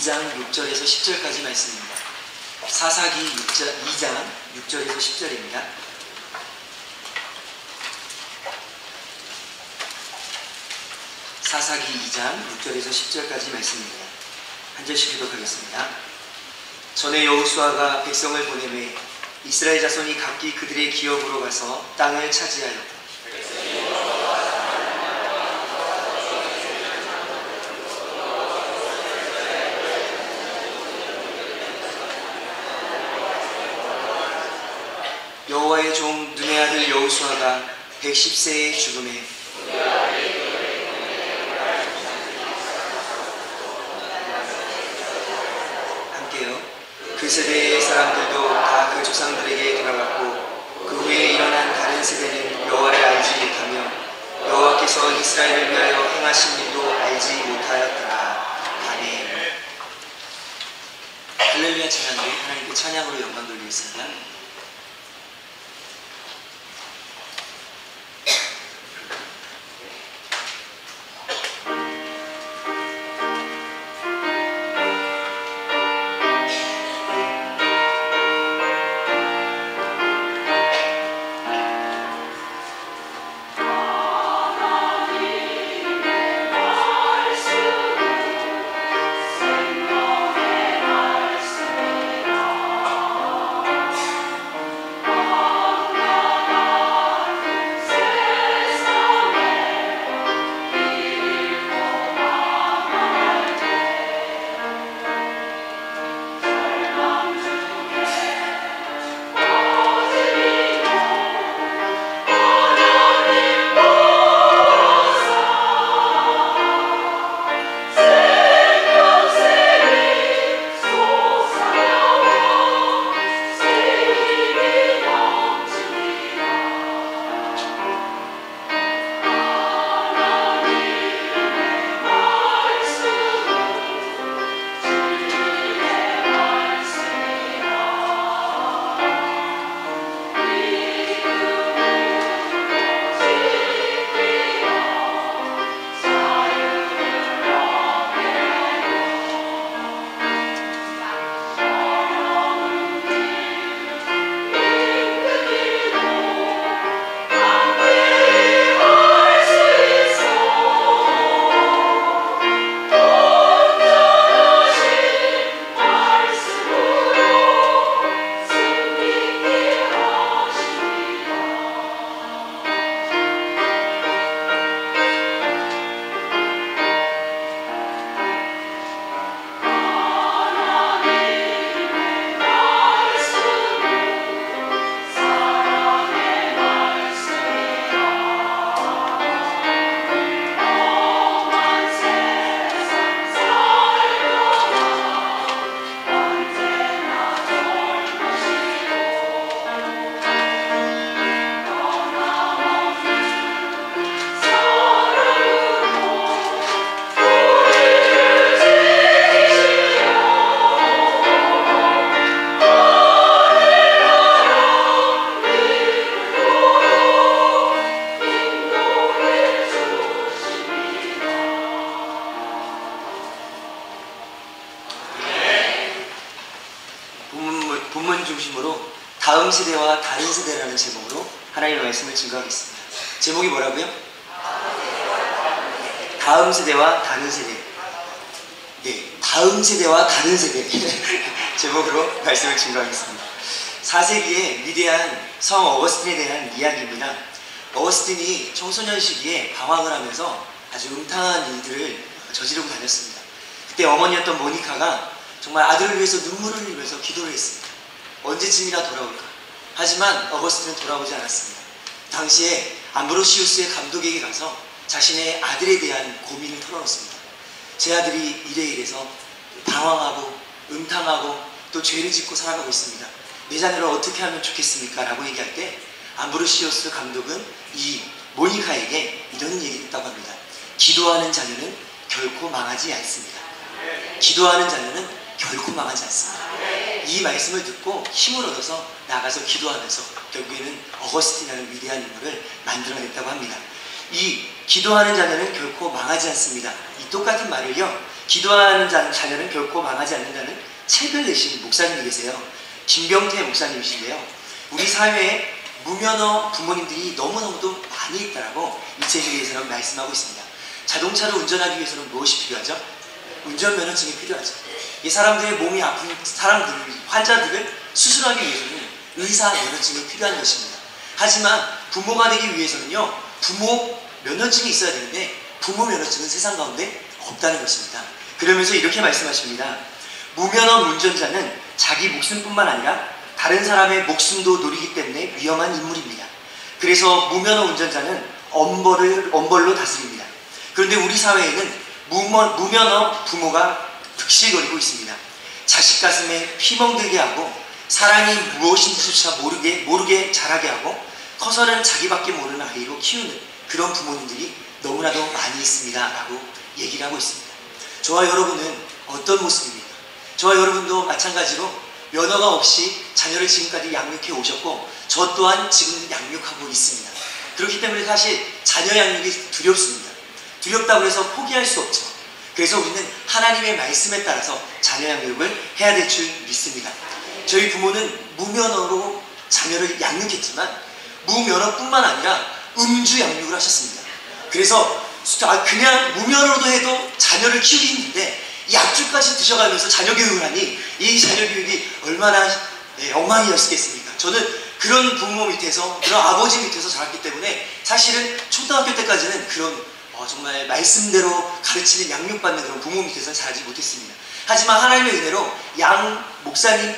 2장 6절에서 10절까지 말씀입니다. 사사기 2장 6절에서 10절입니다. 사사기 2장 6절에서 10절까지 말씀입니다. 한 절씩 기록하겠습니다. 전에 여호수아가 백성을 보내매 이스라엘 자손이 각기 그들의 기업으로 가서 땅을 차지하였다. 여호와의 종 눈의 아들 여호수아가 110세에 죽음에 함께요. 그 세대의 사람들도 다 그 조상들에게 돌아갔고 그 후에 일어난 다른 세대는 여호와를 알지 못하며 여호와께서 이스라엘을 위하여 행하신 일도 알지 못하였더라. 아멘. 할렐루야 찬양을 하나님께 찬양으로 영광 돌리겠습니다. 본문 중심으로 다음 세대와 다른 세대라는 제목으로 하나님의 말씀을 증거하겠습니다. 제목이 뭐라고요? 다음 세대와 다른 세대. 네, 다음 세대와 다른 세대 제목으로 말씀을 증거하겠습니다. 4세기의 위대한 성 어거스틴에 대한 이야기입니다. 어거스틴이 청소년 시기에 방황을 하면서 아주 음탕한 일들을 저지르고 다녔습니다. 그때 어머니였던 모니카가 정말 아들을 위해서 눈물을 흘리면서 기도를 했습니다. 언제쯤이나 돌아올까? 하지만 어거스틴은 돌아오지 않았습니다. 당시에 암브로시우스의 감독에게 가서 자신의 아들에 대한 고민을 털어놓습니다. 제 아들이 이래서 방황하고 음탕하고 또 죄를 짓고 살아가고 있습니다. 내 자녀를 어떻게 하면 좋겠습니까? 라고 얘기할 때 암브로시우스 감독은 이 모니카에게 이런 얘기를 했다고 합니다. 기도하는 자녀는 결코 망하지 않습니다. 기도하는 자녀는 결코 망하지 않습니다. 이 말씀을 듣고 힘을 얻어서 나가서 기도하면서 결국에는 어거스틴이라는 위대한 인물을 만들어냈다고 합니다. 이 기도하는 자녀는 결코 망하지 않습니다. 이 똑같은 말을요, 기도하는 자녀는 결코 망하지 않는다는 책을 내신 목사님이 계세요. 김병태 목사님이신데요. 우리 사회에 무면허 부모님들이 너무너무도 많이 있다라고 이 책에 대해서는 말씀하고 있습니다. 자동차를 운전하기 위해서는 무엇이 필요하죠? 운전면허증이 필요하죠. 이 사람들의 몸이 아픈 환자들을 수술하기 위해서는 의사 면허증이 필요한 것입니다. 하지만 부모가 되기 위해서는요, 부모 면허증이 있어야 되는데 부모 면허증은 세상 가운데 없다는 것입니다. 그러면서 이렇게 말씀하십니다. 무면허 운전자는 자기 목숨뿐만 아니라 다른 사람의 목숨도 노리기 때문에 위험한 인물입니다. 그래서 무면허 운전자는 엄벌로 다스립니다. 그런데 우리 사회에는 무면허 부모가 득실거리고 있습니다. 자식 가슴에 피 멍들게 하고 사랑이 무엇인지조차 모르게 자라게 하고 커서는 자기밖에 모르는 아이로 키우는 그런 부모님들이 너무나도 많이 있습니다 라고 얘기를 하고 있습니다. 저와 여러분은 어떤 모습입니까? 저와 여러분도 마찬가지로 면허가 없이 자녀를 지금까지 양육해 오셨고 저 또한 지금 양육하고 있습니다. 그렇기 때문에 사실 자녀 양육이 두렵습니다. 두렵다고 해서 포기할 수 없죠. 그래서 우리는 하나님의 말씀에 따라서 자녀 양육을 해야 될 줄 믿습니다. 저희 부모는 무면허로 자녀를 양육했지만 무면허뿐만 아니라 음주 양육을 하셨습니다. 그래서 그냥 무면허로 해도 자녀를 키우기 힘든데 약주까지 드셔가면서 자녀 교육을 하니 이 자녀 교육이 얼마나 엉망이었겠습니까? 저는 그런 부모 밑에서, 그런 아버지 밑에서 자랐기 때문에 사실은 초등학교 때까지는 그런 정말 말씀대로 가르치는 양육받는 그런 부모 밑에서 자라지 못했습니다. 하지만 하나님의 은혜로 양 목사님,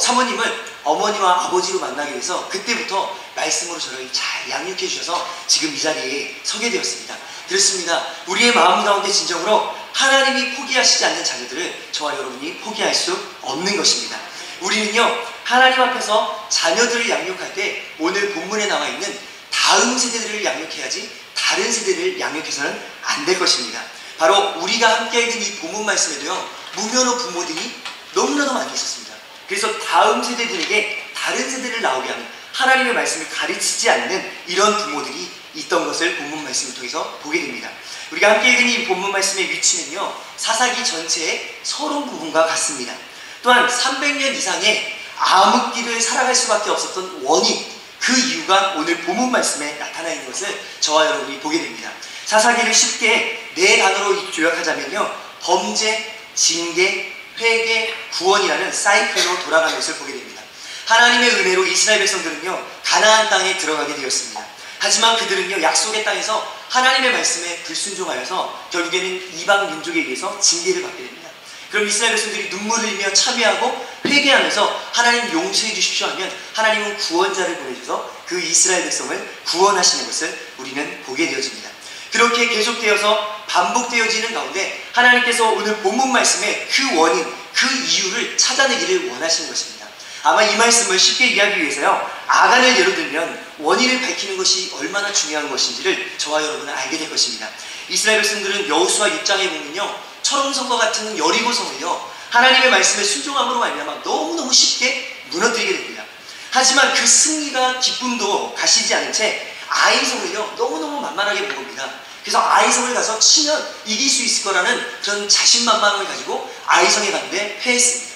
사모님을 어머니와 아버지로 만나게 돼서 그때부터 말씀으로 저를 잘 양육해 주셔서 지금 이 자리에 서게 되었습니다. 그렇습니다. 우리의 마음 가운데 진정으로 하나님이 포기하시지 않는 자녀들을 저와 여러분이 포기할 수 없는 것입니다. 우리는요, 하나님 앞에서 자녀들을 양육할 때 오늘 본문에 나와 있는 다음 세대들을 양육해야지 다른 세대를 양육해서는 안 될 것입니다. 바로 우리가 함께 읽은 이 본문 말씀에도요, 무면허 부모들이 너무나도 많이 있었습니다. 그래서 다음 세대들에게 다른 세대를 나오게 하는 하나님의 말씀을 가르치지 않는 이런 부모들이 있던 것을 본문 말씀을 통해서 보게 됩니다. 우리가 함께 읽은 이 본문 말씀의 위치는요, 사사기 전체의 서론 부분과 같습니다. 또한 300년 이상의 암흑기를 살아갈 수밖에 없었던 원인, 그 이유가 오늘 본문 말씀에 나타나 있는 것을 저와 여러분이 보게 됩니다. 사사기를 쉽게 네 단어로 요약하자면요, 범죄, 징계, 회개, 구원이라는 사이클로 돌아가는 것을 보게 됩니다. 하나님의 은혜로 이스라엘 백성들은요, 가나안 땅에 들어가게 되었습니다. 하지만 그들은요, 약속의 땅에서 하나님의 말씀에 불순종하여서 결국에는 이방 민족에 의해서 징계를 받게 됩니다. 그럼 이스라엘 백성들이 눈물을 흘리며 참여하고 회개하면서 하나님 용서해 주십시오 하면 하나님은 구원자를 보내주셔서 그 이스라엘 백성을 구원하시는 것을 우리는 보게 되어집니다. 그렇게 계속되어서 반복되어지는 가운데 하나님께서 오늘 본문 말씀에 그 원인, 그 이유를 찾아내기를 원하시는 것입니다. 아마 이 말씀을 쉽게 이해하기 위해서요, 아간을 예로 들면 원인을 밝히는 것이 얼마나 중요한 것인지를 저와 여러분은 알게 될 것입니다. 이스라엘 백성들은 여호수아 6장에 보면요, 철옹성과 같은 여리고성을요, 하나님의 말씀에 순종함으로 말미암아 너무너무 쉽게 무너뜨리게 됩니다. 하지만 그 승리가 기쁨도 가시지 않은 채 아이성을요, 너무너무 만만하게 본 겁니다. 그래서 아이성을 가서 치면 이길 수 있을 거라는 그런 자신만만을 가지고 아이성에 갔는데 패했습니다.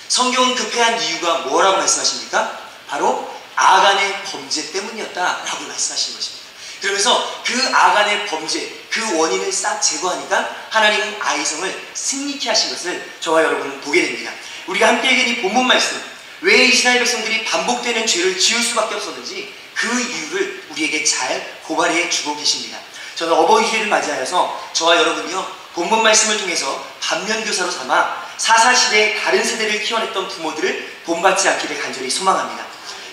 성경은 그 패한 이유가 뭐라고 말씀하십니까? 바로 아간의 범죄 때문이었다라고 말씀하시는 것입니다. 그러면서 그 아간의 범죄, 그 원인을 싹 제거하니까 하나님은 아이성을 승리케 하신 것을 저와 여러분은 보게 됩니다. 우리가 함께 읽은 이 본문 말씀, 왜 이스라엘 백성들이 반복되는 죄를 지을 수밖에 없었는지 그 이유를 우리에게 잘 고발해 주고 계십니다. 저는 어버이주일을 맞이하여서 저와 여러분이요, 본문 말씀을 통해서 반면교사로 삼아 사사시대의 다른 세대를 키워냈던 부모들을 본받지 않기를 간절히 소망합니다.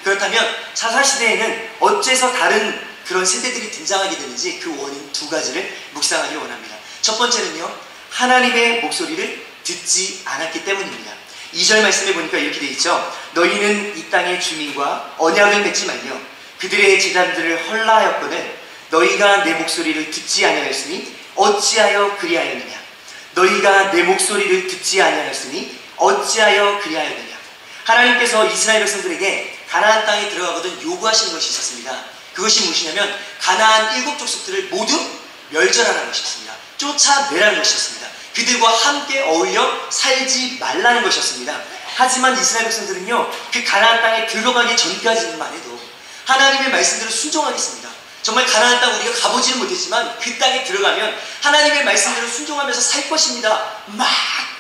그렇다면 사사시대에는 어째서 다른 그런 세대들이 등장하게 되는지 그 원인 두 가지를 묵상하기 원합니다. 첫 번째는요, 하나님의 목소리를 듣지 않았기 때문입니다. 2절 말씀에 보니까 이렇게 되어 있죠. 너희는 이 땅의 주민과 언약을 맺지 말며 그들의 제단들을 헐라하였거늘 너희가 내 목소리를 듣지 아니하였으니 어찌하여 그리하였느냐. 너희가 내 목소리를 듣지 아니하였으니 어찌하여 그리하였느냐. 하나님께서 이스라엘 백성들에게 가나안 땅에 들어가거든 요구하시는 것이 있었습니다. 그것이 무엇이냐면 가나안 7족속들을 모두 멸절하라는 것이었습니다. 쫓아내라는 것이었습니다. 그들과 함께 어울려 살지 말라는 것이었습니다. 하지만 이스라엘 백성들은요, 그 가나안 땅에 들어가기 전까지만 해도 하나님의 말씀대로 순종하겠습니다. 정말 가나안 땅 우리가 가보지는 못했지만 그 땅에 들어가면 하나님의 말씀대로 순종하면서 살 것입니다. 막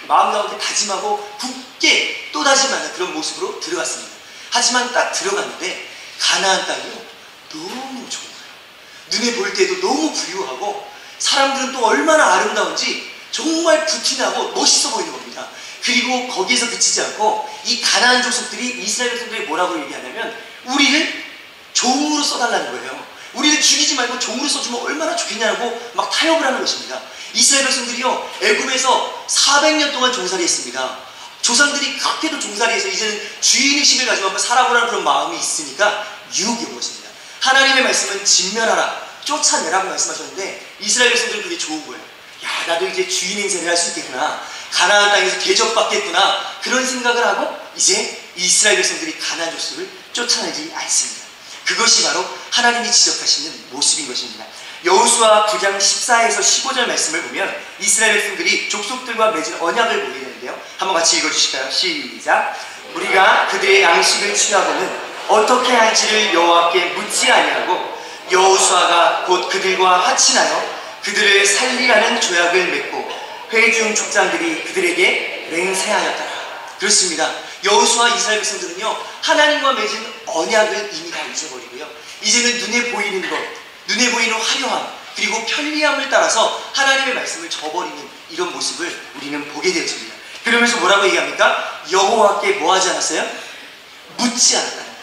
마음 가운데 다짐하고 굳게 또 다짐하는 그런 모습으로 들어갔습니다. 하지만 딱 들어갔는데 가나안 땅이요, 너무 좋은 거예요. 눈에 볼 때도 너무 부유하고 사람들은 또 얼마나 아름다운지 정말 부티나고 멋있어 보이는 겁니다. 그리고 거기에서 그치지 않고 이 가나안 족속들이 이스라엘 백성들이 뭐라고 얘기하냐면 우리를 종으로 써달라는 거예요. 우리를 죽이지 말고 종으로 써주면 얼마나 좋겠냐고 막 타협을 하는 것입니다. 이스라엘 백성들이요, 애굽에서 400년 동안 종살이했습니다. 조상들이 그렇게도 종살이해서 이제는 주인의식을 가지고 한번 살아보라는 그런 마음이 있으니까 유혹이 온 것입니다. 하나님의 말씀은 진멸하라, 쫓아내라고 말씀하셨는데 이스라엘 백성들은 그게 좋은 거예요. 야, 나도 이제 주인 행세를 할 수 있겠구나, 가나안 땅에서 대접받겠구나, 그런 생각을 하고 이제 이스라엘 백성들이 가나안 족속을 쫓아내지 않습니다. 그것이 바로 하나님이 지적하시는 모습인 것입니다. 여호수아 9장 14에서 15절 말씀을 보면 이스라엘 백성들이 족속들과 맺은 언약을 보게 되는데요. 한번 같이 읽어주실까요? 시작. 우리가 그들의 양식을 취하고는 어떻게 할지를 여호와께 묻지 아니하고 여호수아가 곧 그들과 화친하여 그들을 살리라는 조약을 맺고 회중 족장들이 그들에게 맹세하였더라. 그렇습니다. 여호수아 이스라엘 백성들은요, 하나님과 맺은 언약을 이미 다 잊어버리고요, 이제는 눈에 보이는 것, 눈에 보이는 화려함, 그리고 편리함을 따라서 하나님의 말씀을 저버리는 이런 모습을 우리는 보게 되었습니다. 그러면서 뭐라고 얘기합니까? 여호와께 뭐 하지 않았어요? 묻지 않았다는 거예요.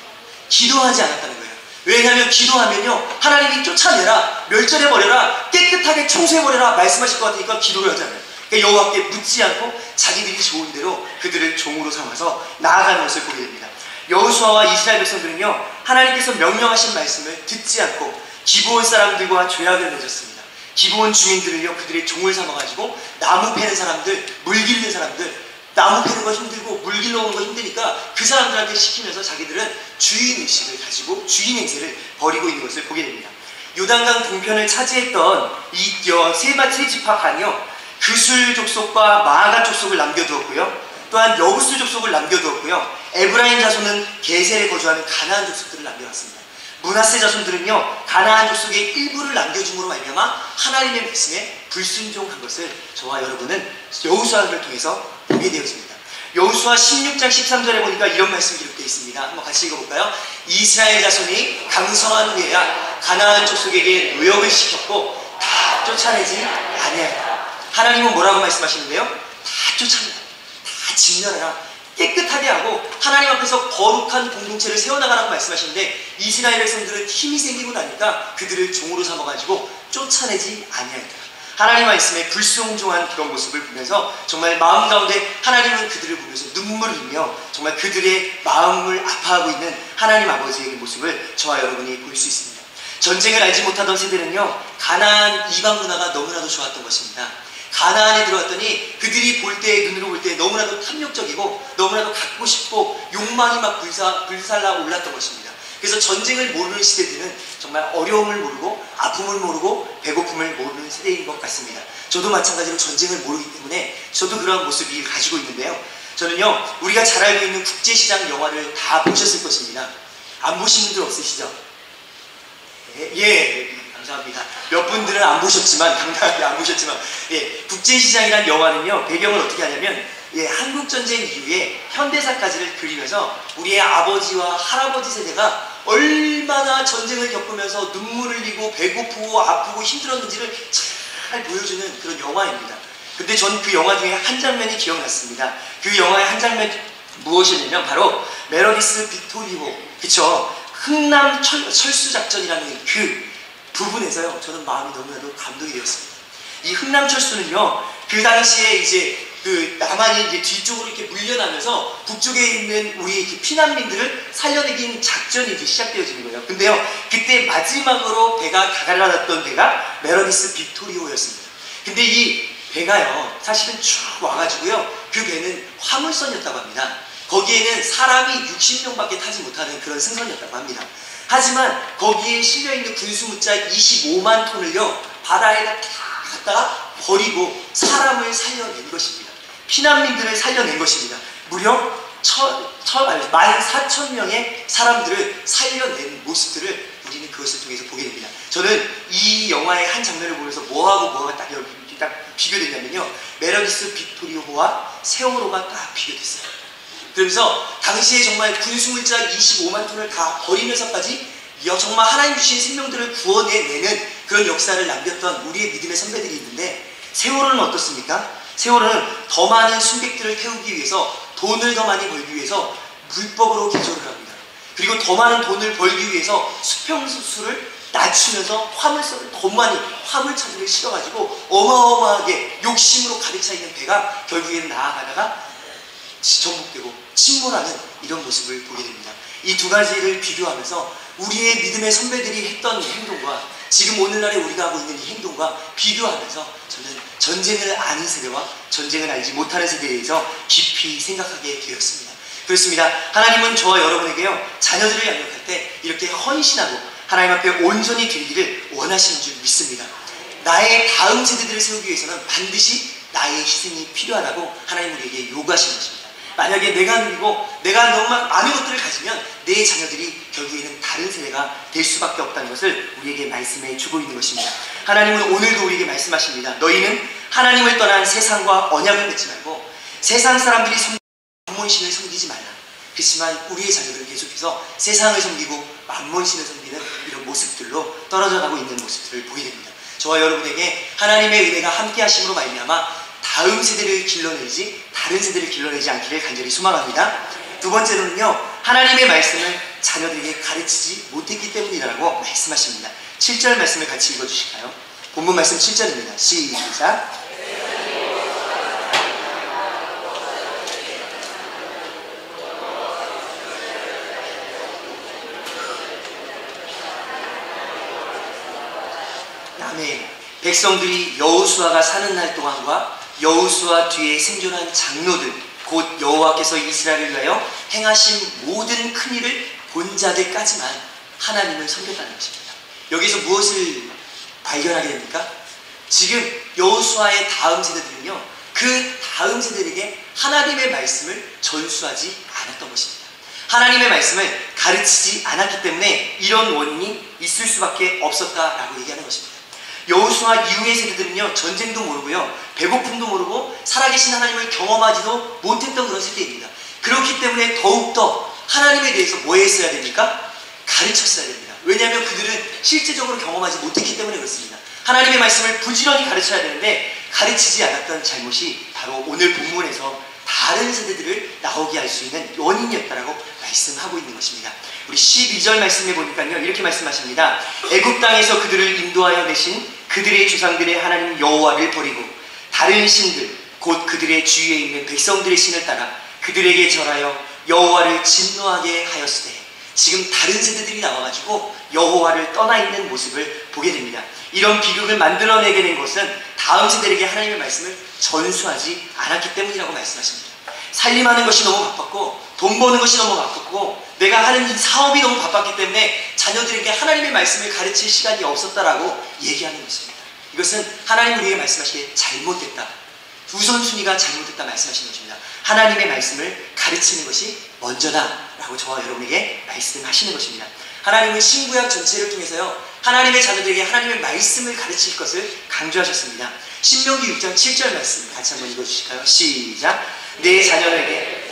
기도하지 않았다는 거예요. 왜냐하면 기도하면요, 하나님이 쫓아내라, 멸절해버려라, 깨끗하게 청소해버려라 말씀하실 것 같으니까 기도를 하잖아요. 그러니까 여호와께 묻지 않고 자기들이 좋은 대로 그들을 종으로 삼아서 나아가는 것을 보게 됩니다. 여호수아와 이스라엘 백성들은요, 하나님께서 명령하신 말씀을 듣지 않고 기브온 사람들과 조약을 맺었습니다. 기브온 주민들을요, 그들의 종을 삼아가지고 나무 패는 사람들, 물 길는 사람들, 나무 패는 거 힘들고 물 길러 오는 거 힘드니까 그 사람들한테 시키면서 자기들은 주인의식을 가지고 주인 행세를 벌이고 있는 것을 보게 됩니다. 요단강 동편을 차지했던 이 세 지파간이요, 그술 족속과 마아가 족속을 남겨두었고요, 또한 여부스 족속을 남겨두었고요, 에브라임 자손은 게셀에 거주하는 가나안 족속들을 남겨놨습니다. 므낫세 자손들은요, 가나안 족속의 일부를 남겨줌으로 말미암아 하나님의 말씀에 불순종한 것을 저와 여러분은 여호수아를 통해서 보게 되었습니다. 여호수아 16장 13절에 보니까 이런 말씀이 기록되어 있습니다. 한번 같이 읽어볼까요? 이스라엘 자손이 강성한 후에야 가나안 족속에게 노역을 시켰고 다 쫓아내지 아니하였다. 하나님은 뭐라고 말씀하시는데요? 다 쫓아내라, 다 진멸하라, 깨끗하게 하고 하나님 앞에서 거룩한 공동체를 세워나가라고 말씀하시는데 이스라엘 백성들은 힘이 생기고 나니까 그들을 종으로 삼아가지고 쫓아내지 아니하였다. 하나님 말씀에 불순종한 그런 모습을 보면서 정말 마음 가운데 하나님은 그들을 보면서 눈물을 흘리며 정말 그들의 마음을 아파하고 있는 하나님 아버지의 모습을 저와 여러분이 볼 수 있습니다. 전쟁을 알지 못하던 세대는요, 가나안 이방 문화가 너무나도 좋았던 것입니다. 가나안에 들어왔더니 그들이 볼 때, 눈으로 볼 때 너무나도 탐욕적이고 너무나도 갖고 싶고 욕망이 막 불살라 올랐던 것입니다. 그래서 전쟁을 모르는 시대들은 정말 어려움을 모르고 아픔을 모르고 배고픔을 모르는 세대인 것 같습니다. 저도 마찬가지로 전쟁을 모르기 때문에 저도 그러한 모습이 가지고 있는데요, 저는요, 우리가 잘 알고 있는 국제시장 영화를 다 보셨을 것입니다. 안 보신 분들 없으시죠? 예, 감사합니다. 몇 분들은 안 보셨지만, 당당하게 안 보셨지만, 예, 국제시장이란 영화는요, 배경을 어떻게 하냐면, 예, 한국전쟁 이후에 현대사까지를 그리면서 우리의 아버지와 할아버지 세대가 얼마나 전쟁을 겪으면서 눈물을 흘리고 배고프고 아프고 힘들었는지를 잘 보여주는 그런 영화입니다. 근데 전 그 영화 중에 한 장면이 기억났습니다. 그 영화의 한 장면 무엇이냐면 바로 메로디스 빅토리호, 그쵸? 흥남 철수작전이라는 그 부분에서요, 저는 마음이 너무나도 감동이 되었습니다. 이 흥남철수는요, 그 당시에 이제 그 남한이 이제 뒤쪽으로 이렇게 물려나면서 북쪽에 있는 우리 피난민들을 살려내긴 작전이 이제 시작되어지는 거예요. 근데요, 그때 마지막으로 배가 다가랐던 배가 메로디스 빅토리호였습니다. 근데 이 배가요, 사실은 쭉 와가지고요, 그 배는 화물선이었다고 합니다. 거기에는 사람이 60명밖에 타지 못하는 그런 승선이었다고 합니다. 하지만 거기에 실려있는 군수무자 25만 톤을요, 바다에다 다 갖다가 버리고 사람을 살려낸 것입니다. 피난민들을 살려낸 것입니다. 무려 14,000명의 사람들을 살려낸 모습들을 우리는 그것을 통해서 보게 됩니다. 저는 이 영화의 한 장면을 보면서 뭐하고 딱 여기 딱 비교되냐면요, 메러디스 빅토리오호와 세월호가 딱 비교됐어요. 그러면서 당시에 정말 군수물자 25만 톤을 다 버리면서까지 정말 하나님 주신 생명들을 구원해내는 그런 역사를 남겼던 우리의 믿음의 선배들이 있는데, 세월호는 어떻습니까? 세월호는 더 많은 승객들을 태우기 위해서, 돈을 더 많이 벌기 위해서 불법으로 개조를 합니다. 그리고 더 많은 돈을 벌기 위해서 수평수를 낮추면서 화물선을 더 많이 화물차들을 실어가지고 어마어마하게 욕심으로 가득 차 있는 배가 결국에는 나아가다가 전복되고 침몰하는 이런 모습을 보게 됩니다. 이 두 가지를 비교하면서 우리의 믿음의 선배들이 했던 행동과 지금 오늘날에 우리가 하고 있는 이 행동과 비교하면서 저는 전쟁을 아는 세대와 전쟁을 알지 못하는 세대에 대해서 깊이 생각하게 되었습니다. 그렇습니다. 하나님은 저와 여러분에게요, 자녀들을 양육할 때 이렇게 헌신하고 하나님 앞에 온전히 드리기를 원하시는 줄 믿습니다. 나의 다음 세대들을 세우기 위해서는 반드시 나의 희생이 필요하다고 하나님 우리에게 요구하시는 것입니다. 만약에 내가 누리고 내가 너무 많은 것들을 가지면 내 자녀들이 결국에는 다른 세대가 될 수밖에 없다는 것을 우리에게 말씀해 주고 있는 것입니다. 하나님은 오늘도 우리에게 말씀하십니다. 너희는 하나님을 떠난 세상과 언약을 맺지 말고 세상 사람들이 만몬신을 섬기지 말라. 그렇지만 우리의 자녀들은 계속해서 세상을 섬기고 만몬신을 섬기는 이런 모습들로 떨어져 가고 있는 모습들을 보게 됩니다. 저와 여러분에게 하나님의 은혜가 함께 하심으로 말미암아 다음 세대를 길러내지 다른 세대를 길러내지 않기를 간절히 소망합니다. 두 번째로는요, 하나님의 말씀을 자녀들에게 가르치지 못했기 때문이라고 말씀하십니다. 7절 말씀을 같이 읽어주실까요? 본문 말씀 7절입니다. 시작. 아멘. 백성들이 여호수아가 사는 날 동안과 여호수아 뒤에 생존한 장로들, 곧 여호와께서 이스라엘을 위하여 행하신 모든 큰 일을 본 자들까지만 하나님을 섬겼다는 것입니다. 여기서 무엇을 발견하게 됩니까? 지금 여호수아의 다음 세대들은요, 그 다음 세대에게 하나님의 말씀을 전수하지 않았던 것입니다. 하나님의 말씀을 가르치지 않았기 때문에 이런 원인이 있을 수밖에 없었다라고 얘기하는 것입니다. 여호수아 이후의 세대들은요, 전쟁도 모르고요, 배고픔도 모르고 살아계신 하나님을 경험하지도 못했던 그런 세대입니다. 그렇기 때문에 더욱더 하나님에 대해서 뭐 했어야 됩니까? 가르쳤어야 됩니다. 왜냐하면 그들은 실제적으로 경험하지 못했기 때문에 그렇습니다. 하나님의 말씀을 부지런히 가르쳐야 되는데 가르치지 않았던 잘못이 바로 오늘 본문에서 다른 세대들을 나오게 할 수 있는 원인이었다라고 말씀하고 있는 것입니다. 우리 12절 말씀에 보니까요, 이렇게 말씀하십니다. 애굽 땅에서 그들을 인도하여 내신 그들의 조상들의 하나님 여호와를 버리고 다른 신들, 곧 그들의 주위에 있는 백성들의 신을 따라 그들에게 절하여 여호와를 진노하게 하였으되, 지금 다른 세대들이 나와가지고 여호와를 떠나 있는 모습을 보게 됩니다. 이런 비극을 만들어내게 된 것은 다음 세대에게 하나님의 말씀을 전수하지 않았기 때문이라고 말씀하십니다. 살림하는 것이 너무 바빴고 돈 버는 것이 너무 바빴고 내가 하는 이 사업이 너무 바빴기 때문에 자녀들에게 하나님의 말씀을 가르칠 시간이 없었다라고 얘기하는 것입니다. 이것은 하나님 우리에게 말씀하시기에 잘못됐다, 우선순위가 잘못됐다 말씀하시는 것입니다. 하나님의 말씀을 가르치는 것이 먼저다라고 저와 여러분에게 말씀하시는 것입니다. 하나님은 신구약 전체를 통해서요, 하나님의 자녀들에게 하나님의 말씀을 가르칠 것을 강조하셨습니다. 신명기 6장 7절 말씀 같이 한번 읽어주실까요? 시작. 내 자녀에게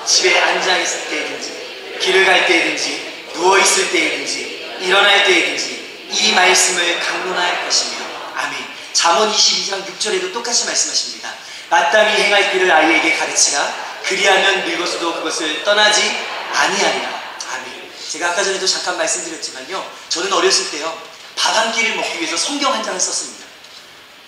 집에 앉아 있을 때든지 길을 갈 때든지 누워 있을 때든지 일어날 때든지 이 말씀을 강론할 것이며. 아멘. 잠언 22장 6절에도 똑같이 말씀하십니다. 마땅히 행할 길을 아이에게 가르치라. 그리하면 늙어서도 그것을 떠나지 아니하리라. 아멘. 제가 아까 전에도 잠깐 말씀드렸지만요, 저는 어렸을 때요, 밥 한 끼를 먹기 위해서 성경 한 장을 썼습니다.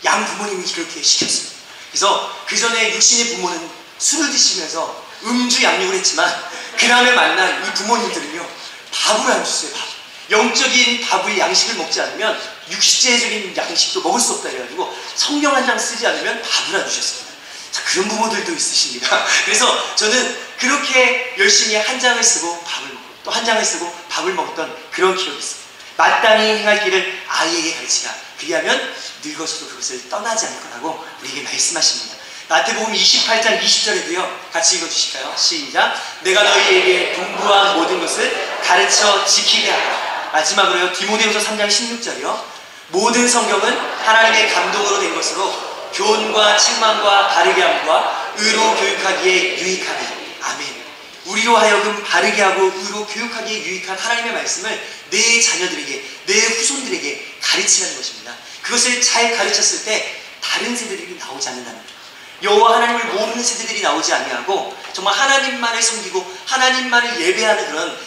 양 부모님이 그렇게 시켰습니다. 그래서 그 전에 육신의 부모는 술을 드시면서 음주 양육을 했지만 그 다음에 만난 이 부모님들은요, 밥을 안 줬어요. 밥. 영적인 밥을 양식을 먹지 않으면 육체적인 양식도 먹을 수 없다 그래가지고 성경 한 장 쓰지 않으면 밥을 안 주셨습니다. 자, 그런 부모들도 있으십니다. 그래서 저는 그렇게 열심히 한 장을 쓰고 밥을 먹고 또 한 장을 쓰고 밥을 먹었던 그런 기억이 있습니다. 마땅히 행할 길을 아이에게 가르치라. 그리하면 늙어서도 그것을 떠나지 않을 거라고 우리에게 말씀하십니다. 마태복음 28장 20절에도요. 같이 읽어주실까요? 시작. 내가 너희에게 분부한 모든 것을 가르쳐 지키게 하라. 마지막으로요. 디모데후서 3장 16절이요. 모든 성경은 하나님의 감동으로 된 것으로 교훈과 책망과 바르게 함과 의로 교육하기에 유익하니. 아멘. 우리로 하여금 바르게 하고 의로 교육하기에 유익한 하나님의 말씀을 내 자녀들에게, 내 후손들에게 가르치라는 것입니다. 그것을 잘 가르쳤을 때 다른 세대들이 나오지 않는다는 거죠. 여호와 하나님을 모르는 세대들이 나오지 아니하고 정말 하나님만을 섬기고 하나님만을 예배하는 그런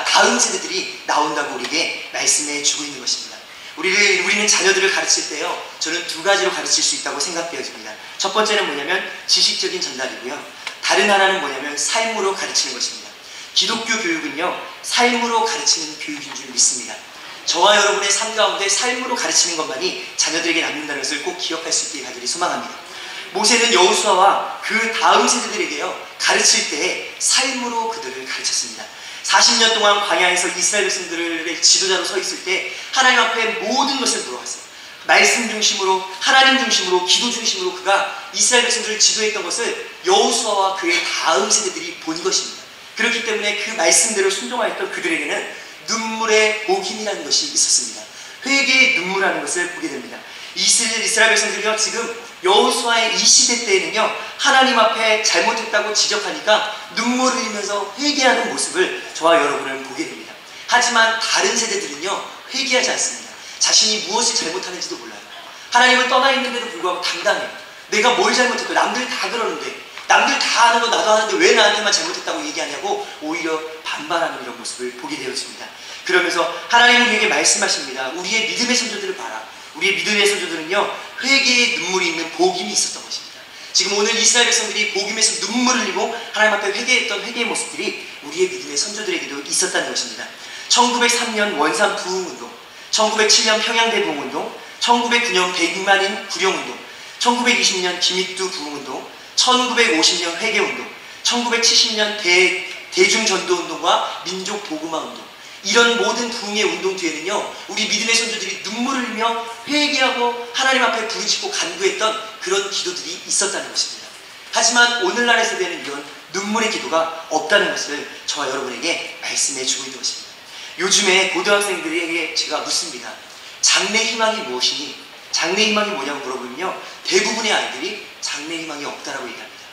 다음 세대들이 나온다고 우리에게 말씀해 주고 있는 것입니다. 우리는 자녀들을 가르칠 때요, 저는 두 가지로 가르칠 수 있다고 생각되어집니다. 첫 번째는 뭐냐면 지식적인 전달이고요. 다른 하나는 뭐냐면 삶으로 가르치는 것입니다. 기독교 교육은요, 삶으로 가르치는 교육인 줄 믿습니다. 저와 여러분의 삶 가운데 삶으로 가르치는 것만이 자녀들에게 남는다는 것을 꼭 기억할 수 있게 하기를 소망합니다. 모세는 여호수아와 그 다음 세대들에게요, 가르칠 때에 삶으로 그들을 가르쳤습니다. 40년 동안 광야에서 이스라엘 백성들의 지도자로 서 있을 때 하나님 앞에 모든 것을 물어봤어요. 말씀 중심으로, 하나님 중심으로, 기도 중심으로 그가 이스라엘 백성들을 지도했던 것을 여호수아와 그의 다음 세대들이 본 것입니다. 그렇기 때문에 그 말씀대로 순종하였던 그들에게는 눈물의 복임이라는 것이 있었습니다. 회개의 눈물이라는 것을 보게 됩니다. 이스라엘 백성들이요, 지금 여호수아의 이 시대 때에는요, 하나님 앞에 잘못했다고 지적하니까 눈물을 흘리면서 회개하는 모습을 저와 여러분은 보게 됩니다. 하지만 다른 세대들은요, 회개하지 않습니다. 자신이 무엇을 잘못하는지도 몰라요. 하나님을 떠나 있는데도 불구하고 당당해요. 내가 뭘 잘못했고, 남들 다 그러는데, 남들 다 하는 거 나도 하는데 왜 나한테만 잘못했다고 얘기하냐고 오히려 반발하는 이런 모습을 보게 되었습니다. 그러면서 하나님은 우리에게 말씀하십니다. 우리의 믿음의 선조들을 봐라. 우리의 믿음의 선조들은요, 회개의 눈물이 있는 복임이 있었던 것입니다. 지금 오늘 이스라엘 백성들이 복임에서 눈물을 흘리고 하나님 앞에 회개했던 회개의 모습들이 우리의 믿음의 선조들에게도 있었다는 것입니다. 1903년 원산 부흥운동, 1907년 평양대부흥운동, 1909년 백만인 구령운동, 1920년 김익두 부흥운동, 1950년 회개운동, 1970년 대중전도운동과 민족복음화운동, 이런 모든 부흥의 운동 뒤에는요, 우리 믿음의 선조들이 눈물을 흘리며 회개하고 하나님 앞에 부르짖고 간구했던 그런 기도들이 있었다는 것입니다. 하지만 오늘날의 세대는 이런 눈물의 기도가 없다는 것을 저와 여러분에게 말씀해 주고 있는 것입니다. 요즘에 고등학생들에게 제가 묻습니다. 장래 희망이 무엇이니? 장래 희망이 뭐냐고 물어보면요, 대부분의 아이들이 장래 희망이 없다라고 얘기합니다.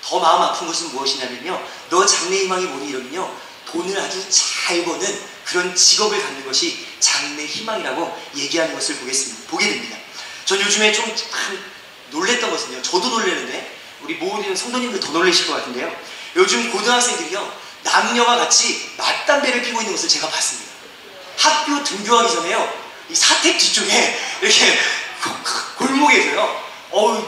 더 마음 아픈 것은 무엇이냐면요, 너 장래 희망이 뭐니? 이러면요, 돈을 아주 잘 버는 그런 직업을 갖는 것이 장래 희망이라고 얘기하는 것을 보게 됩니다. 전 요즘에 좀 놀랬던 것은요, 저도 놀라는데 우리 모든 성도님들 더 놀라실 것 같은데요, 요즘 고등학생들이요, 남녀가 같이 맞담배를 피고 있는 것을 제가 봤습니다. 학교 등교하기 전에요, 이 사택 뒤쪽에 이렇게 골목에서요,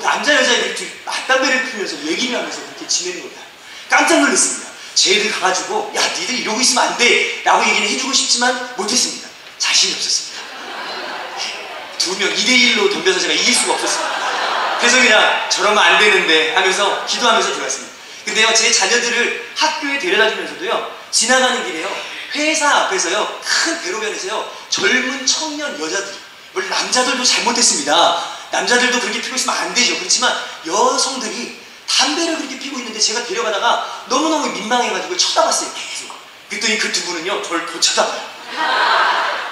남자 여자애들이 맞담배를 피우면서 얘기를 하면서 그렇게 지내는 겁니다. 깜짝 놀랐습니다. 쟤들 가가지고 야, 니들 이러고 있으면 안 돼 라고 얘기를 해주고 싶지만 못했습니다. 자신이 없었습니다. 두 명 2대1로 덤벼서 제가 이길 수가 없었습니다. 그래서 그냥 저러면 안 되는데 하면서 기도하면서 들어갔습니다. 근데요, 제 자녀들을 학교에 데려다 주면서도요, 지나가는 길에요, 회사 앞에서요, 큰 대로변에서요, 젊은 청년 여자들이, 원래 남자들도 잘못했습니다. 남자들도 그렇게 피고 있으면 안 되죠. 그렇지만 여성들이 담배를 그렇게 피고 있는데 제가 데려가다가 너무너무 민망해가지고 쳐다봤어요. 계속. 그랬더니 그 두 분은요, 저를 더 쳐다봐요.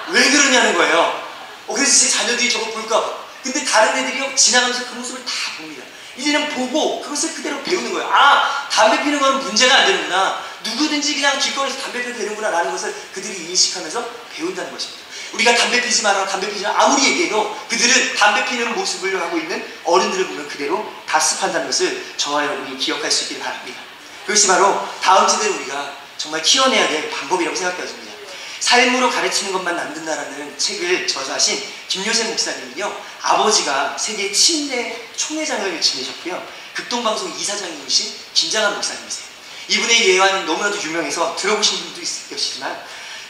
왜 그러냐는 거예요. 그래서 제 자녀들이 저거 볼까봐. 근데 다른 애들이요, 지나가면서 그 모습을 다 봅니다. 이제는 보고 그것을 그대로 배우는 거예요. 아, 담배 피는 건 문제가 안 되는구나. 누구든지 그냥 길거리에서 담배 피워도 되는구나 라는 것을 그들이 인식하면서 배운다는 것입니다. 우리가 담배 피지 마라, 담배 피지 마라 아무리 얘기해도 그들은 담배 피는 모습을 하고 있는 어른들을 보면 그대로 답습한다는 것을 저와 여러분이 기억할 수 있기를 바랍니다. 그것이 바로 다음 세대를 우리가 정말 키워내야 될 방법이라고 생각되어집니다. 삶으로 가르치는 것만 남는다라는 책을 저자하신 김요셉 목사님은요, 아버지가 세계 침례 총회장을 지내셨고요, 극동방송 이사장님이신 김장한 목사님이세요. 이분의 예화는 너무나도 유명해서 들어보신 분도 있을 것이지만,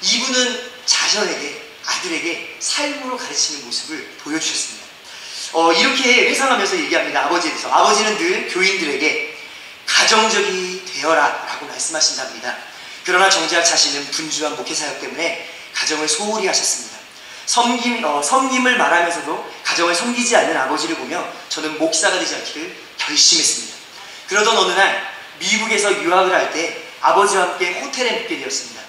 이분은 자신에게, 아들에게 삶으로 가르치는 모습을 보여주셨습니다. 이렇게 회상하면서 얘기합니다. 아버지에 대해서. 아버지는 늘 교인들에게 가정적이 되어라 라고 말씀하신답니다. 그러나 정작 자신은 분주한 목회사역 때문에 가정을 소홀히 하셨습니다. 섬김을 말하면서도 가정을 섬기지 않는 아버지를 보며 저는 목사가 되지 않기를 결심했습니다. 그러던 어느 날 미국에서 유학을 할 때 아버지와 함께 호텔에 묵게 되었습니다.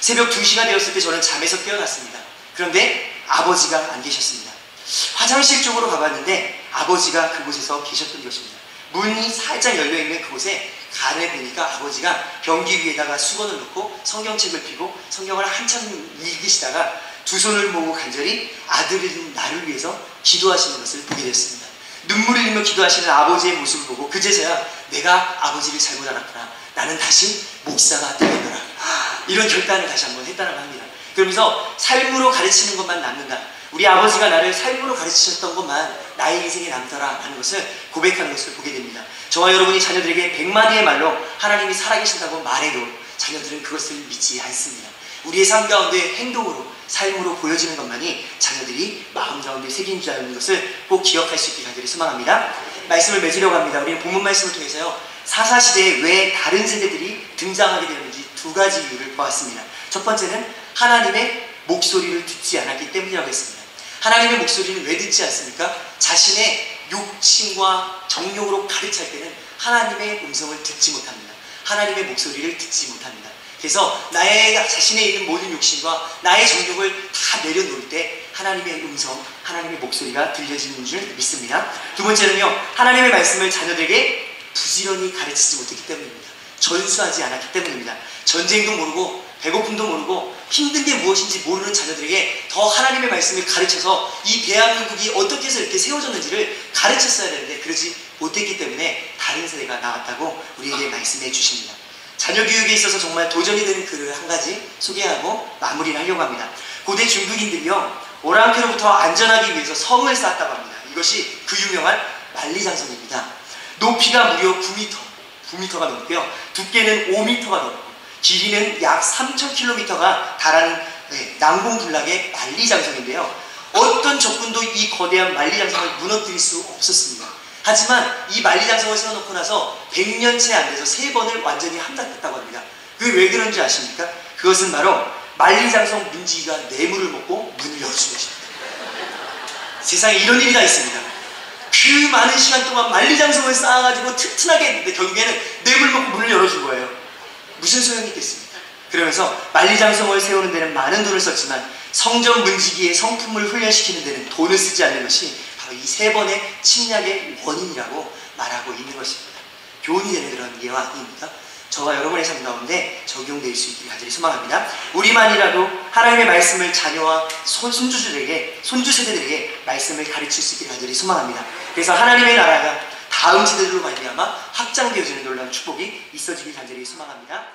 새벽 2시가 되었을 때 저는 잠에서 깨어났습니다. 그런데 아버지가 안 계셨습니다. 화장실 쪽으로 가봤는데 아버지가 그곳에서 계셨던 것입니다. 문이 살짝 열려있는 그곳에 간을 보니까 아버지가 변기 위에다가 수건을 놓고 성경책을 펴고 성경을 한참 읽으시다가 두 손을 모으고 간절히 아들인 나를 위해서 기도하시는 것을 보게 됐습니다. 눈물을 흘리며 기도하시는 아버지의 모습을 보고 그제서야 내가 아버지를 잘못 알았구나. 나는 다시 목사가 되겠노라. 이런 결단을 다시 한번 했다고 합니다. 그러면서 삶으로 가르치는 것만 남는다. 우리 아버지가 나를 삶으로 가르치셨던 것만 나의 인생에 남더라 하는 것을 고백하는 것을 보게 됩니다. 저와 여러분이 자녀들에게 100마디의 말로 하나님이 살아계신다고 말해도 자녀들은 그것을 믿지 않습니다. 우리의 삶 가운데 행동으로 삶으로 보여지는 것만이 자녀들이 마음 가운데 새긴 줄 아는 것을 꼭 기억할 수 있게 간절히 소망합니다. 말씀을 맺으려고 합니다. 우리는 본문 말씀을 통해서요, 사사시대에 왜 다른 세대들이 등장하게 되었는지 두 가지 이유를 보았습니다. 첫 번째는 하나님의 목소리를 듣지 않았기 때문이라고 했습니다. 하나님의 목소리는 왜 듣지 않습니까? 자신의 욕심과 정욕으로 가득 찰 때는 하나님의 음성을 듣지 못합니다. 하나님의 목소리를 듣지 못합니다. 그래서 나의 자신에 있는 모든 욕심과 나의 정욕을 다 내려놓을 때 하나님의 음성, 하나님의 목소리가 들려지는 줄 믿습니다. 두 번째는요, 하나님의 말씀을 자녀들에게 부지런히 가르치지 못했기 때문입니다. 전수하지 않았기 때문입니다. 전쟁도 모르고 배고픔도 모르고 힘든 게 무엇인지 모르는 자녀들에게 더 하나님의 말씀을 가르쳐서 이 대한민국이 어떻게 해서 이렇게 세워졌는지를 가르쳤어야 되는데 그러지 못했기 때문에 다른 세대가 나왔다고 우리에게 말씀해 주십니다. 자녀 교육에 있어서 정말 도전이 되는 글을 한 가지 소개하고 마무리를 하려고 합니다. 고대 중국인들이요, 오랑캐로부터 안전하기 위해서 성을 쌓았다고 합니다. 이것이 그 유명한 만리장성입니다. 높이가 무려 9m가 넘고요, 두께는 5m가 넘고 길이는 약 3,000km가 달하는 난공불락의 만리장성인데요, 어떤 적군도 이 거대한 만리장성을 무너뜨릴 수 없었습니다. 하지만 이 만리장성을 세워놓고 나서 100년 채 안 돼서 3번을 완전히 함락했다고 합니다. 그게 왜 그런지 아십니까? 그것은 바로 만리장성 문지기가 뇌물을 먹고 문을 열어준 것입니다. 세상에 이런 일이 다 있습니다. 그 많은 시간 동안 만리장성을 쌓아가지고 튼튼하게 했는데 결국에는 뇌물 먹고 문을 열어준 거예요. 무슨 소용이 있겠습니까? 그러면서 만리장성을 세우는 데는 많은 돈을 썼지만 성전 문지기의 성품을 훈련시키는 데는 돈을 쓰지 않는 것이 바로 이 3번의 침략의 원인이라고 말하고 있는 것입니다. 교훈이 되는 그런 예화 아닙니까? 저와 여러분의 삶 가운데 적용될 수 있기를 간절히 소망합니다. 우리만이라도 하나님의 말씀을 자녀와 손주 세대들에게 말씀을 가르칠 수 있기를 간절히 소망합니다. 그래서 하나님의 나라가 다음 세대들로 말미암아 확장되어지는 놀라운 축복이 있어지길 간절히 소망합니다.